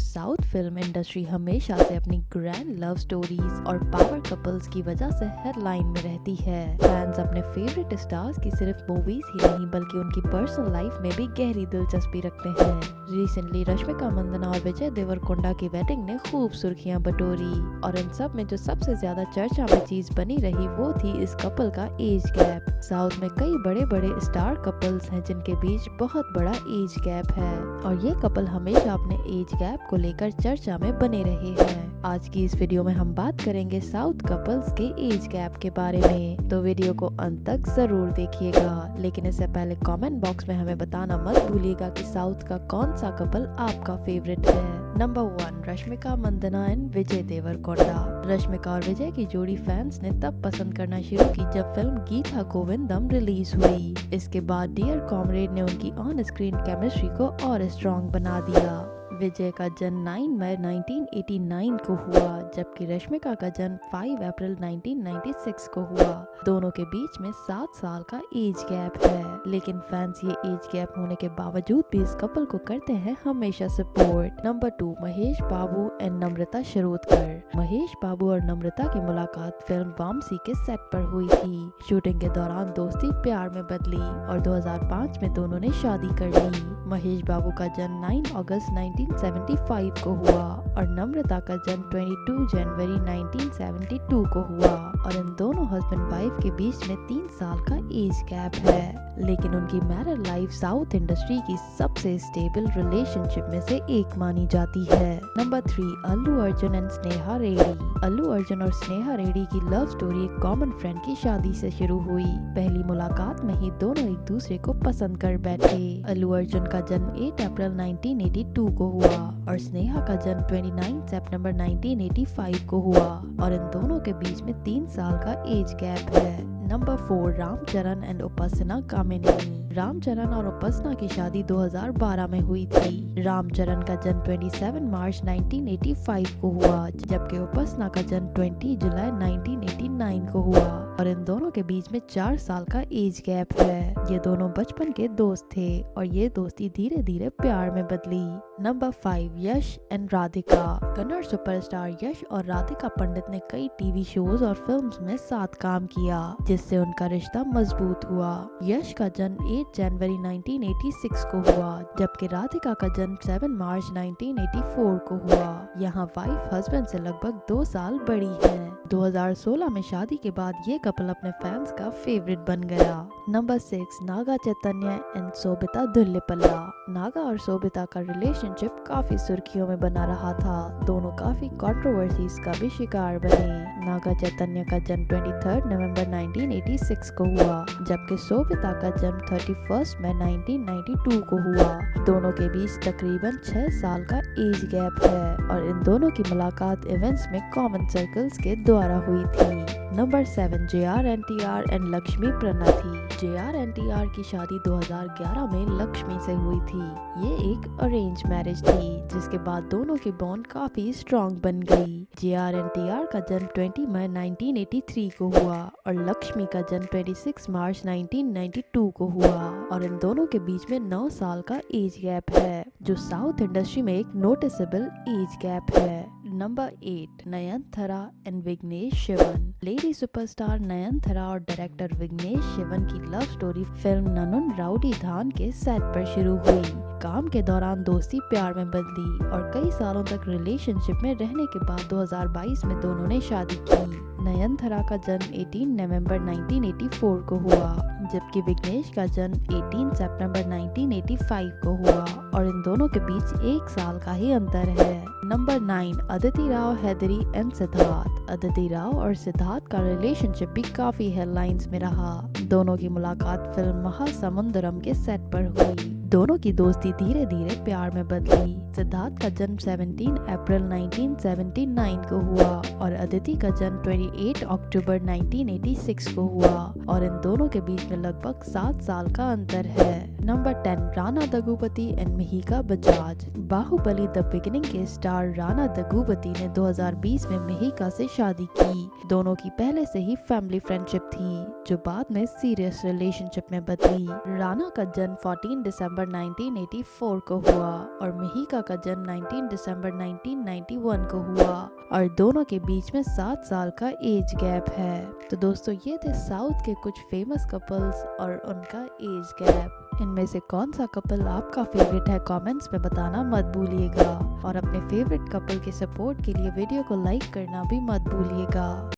South film industry हमेशा से अपनी ग्रैंड लव स्टोरीज और पावर कपल्स की वजह से हेडलाइन में रहती है। फैंस अपने फेवरेट स्टार्स की सिर्फ मूवीज ही नहीं बल्कि उनकी पर्सनल लाइफ में भी गहरी दिलचस्पी रखते हैं। रिसेंटली रश्मिका मंदाना और विजय देवरकोंडा की वेडिंग ने खूब सुर्खियां बटोरी और इन सब में जो सबसे ज्यादा चर्चा में चीज बनी रही वो थी इस कपल का एज गैप। साउथ में कई बड़े बड़े स्टार कपल्स हैं जिनके बीच बहुत बड़ा एज गैप है और ये कपल हमेशा अपने एज गैप को लेकर चर्चा में बने रहे हैं। आज की इस वीडियो में हम बात करेंगे साउथ कपल्स के एज गैप के बारे में, तो वीडियो को अंत तक जरूर देखिएगा। लेकिन इससे पहले कमेंट बॉक्स में हमें बताना मत भूलिएगा कि साउथ का कौन सा कपल आपका फेवरेट है। Number 1, Rashmika Mandanna and Vijay Deverakonda. रश्मिका और विजय की जोड़ी फैंस ने तब पसंद करना शुरू की जब फिल्म गीता गोविंदम रिलीज हुई। इसके बाद डियर कॉमरेड ने उनकी ऑन स्क्रीन केमिस्ट्री को और स्ट्रॉन्ग बना दिया। विजय का जन्म 9 मई 1989 को हुआ जबकि रश्मिका का जन्म 5 अप्रैल 1996 को हुआ। दोनों के बीच में 7 साल का एज गैप है, लेकिन फैंस ये एज गैप होने के बावजूद भी इस कपल को करते हैं हमेशा support. Number 2, Mahesh Babu and Namrata Shirodkar. Mahesh Babu और नम्रता की मुलाकात फिल्म वामसी के सेट पर हुई थी। शूटिंग के दौरान दोस्ती प्यार में बदली और 2005 में दोनों ने शादी कर ली। महेश बाबू का जन्म 9 अगस्त 1975 को हुआ और नम्रता का जन्म 22 जनवरी 1972 को हुआ और इन दोनों हस्बैंड वाइफ के बीच में 3 साल का एज गैप है, लेकिन उनकी मैरिड लाइफ साउथ इंडस्ट्री की सबसे स्टेबल रिलेशनशिप में से एक मानी जाती है। Number 3, Allu Arjun and Sneha Reddy. अल्लू अर्जुन और स्नेहा रेड्डी की लव स्टोरी एक कॉमन फ्रेंड की शादी से शुरू हुई। पहली मुलाकात में ही दोनों एक दूसरे को पसंद कर बैठे। अल्लू अर्जुन का जन्म 8 अप्रैल 1982 को हुआ और स्नेहा का जन्म 29 सितंबर 1985 को हुआ और इन दोनों के बीच में 3 साल का एज गैप है। नंबर 4, रामचरण एंड उपासना कामिनी। रामचरण और उपासना की शादी 2012 में हुई थी। रामचरण का जन्म 27 मार्च 1985 को हुआ जबकि उपासना का जन्म 20 जुलाई 1989 को हुआ और इन दोनों के बीच में 4 साल का एज गैप है। ये दोनों बचपन के दोस्त थे और ये दोस्ती धीरे धीरे प्यार में बदली। Number 5, Yash and Radhika. Kannada superstar Yash और राधिका पंडित ने कई टीवी शोज और फिल्म्स में साथ काम किया जिससे उनका रिश्ता मजबूत हुआ। यश का जन्म 8 जनवरी 1986 को हुआ जबकि राधिका का जन्म 7 मार्च 1984 को हुआ। यहाँ वाइफ हस्बैंड से लगभग 2 साल बड़ी है। 2016 में शादी के बाद ये कपल अपने फैंस का फेवरेट बन गया। Number 6, Naga Chaitanya and Sobhita Dhulipala. नागा और शोभिता का रिलेशनशिप काफी सुर्खियों में बना रहा था। दोनों काफी कंट्रोवर्सीज का भी शिकार बने। नागा चैतन्य का जन्म 23 नवंबर 1986 को हुआ जबकि शोभिता का जन्म 31 मई 1992 को हुआ। दोनों के बीच तकरीबन 6 साल का एज गैप है और इन दोनों की मुलाकात इवेंट्स में कॉमन सर्कल्स के द्वारा हुई थी। Number 7, JR&TR and Lakshmi प्रणथी। JR&TR की शादी 2011 में लक्ष्मी से हुई थी। ये एक अरेंज मैरिज थी जिसके बाद दोनों की बॉन्ड काफी स्ट्रॉन्ग बन गई। JR&TR का जन्म 20 मई 1983 को हुआ और लक्ष्मी का जन्म 26 मार्च 1992 को हुआ और इन दोनों के बीच में 9 साल का एज गैप है जो साउथ इंडस्ट्री में एक नोटिसेबल एज गैप है। Number 8, Nayanthara and Vignesh Shivan. Lady superstar Nayanthara और डायरेक्टर विघ्नेश शिवन की love story film Naanum Rowdy Dhaan के सेट पर शुरू हुई। काम के दौरान दोस्ती प्यार में बदली और कई सालों तक रिलेशनशिप में रहने के बाद 2022 में दोनों ने शादी की। नयनतारा का जन्म 18 नवंबर 1984 को हुआ जबकि विघ्नेश का जन्म 18 सितंबर 1985 को हुआ और इन दोनों के बीच 1 साल का ही अंतर है। Number 9, Aditi Rao Hydari and Siddharth. अदिति राव और सिद्धार्थ का रिलेशनशिप भी काफी हेडलाइंस में रहा। दोनों की मुलाकात फिल्म महासमुंदरम के सेट पर हुई। दोनों की दोस्ती धीरे धीरे प्यार में बदली। सिद्धार्थ का जन्म 17 अप्रैल 1979 को हुआ और अदिति का जन्म 28 अक्टूबर 1986 को हुआ और इन दोनों के बीच में लगभग 7 साल का अंतर है। Number 10, Rana Daggubati and Miheeka Bajaj. Baahubali the beginning के स्टार राणा दग्गुबाती ने 2020 में मिहिका से शादी की। दोनों की पहले से ही फैमिली फ्रेंडशिप थी जो बाद में सीरियस रिलेशनशिप में बदली। राणा का जन्म 14 दिसंबर दिसंबर 1984 को हुआ और मिहिका का जन्म 19 दिसंबर 1991 को हुआ और दोनों के बीच में 7 साल का एज गैप है। तो दोस्तों ये थे साउथ के कुछ फेमस कपल्स और उनका एज गैप। इनमें से कौन सा कपल आपका फेवरेट है कमेंट्स में बताना मत भूलिएगा और अपने फेवरेट कपल के सपोर्ट के लिए वीडियो को लाइक करना भी मत भूलिएगा।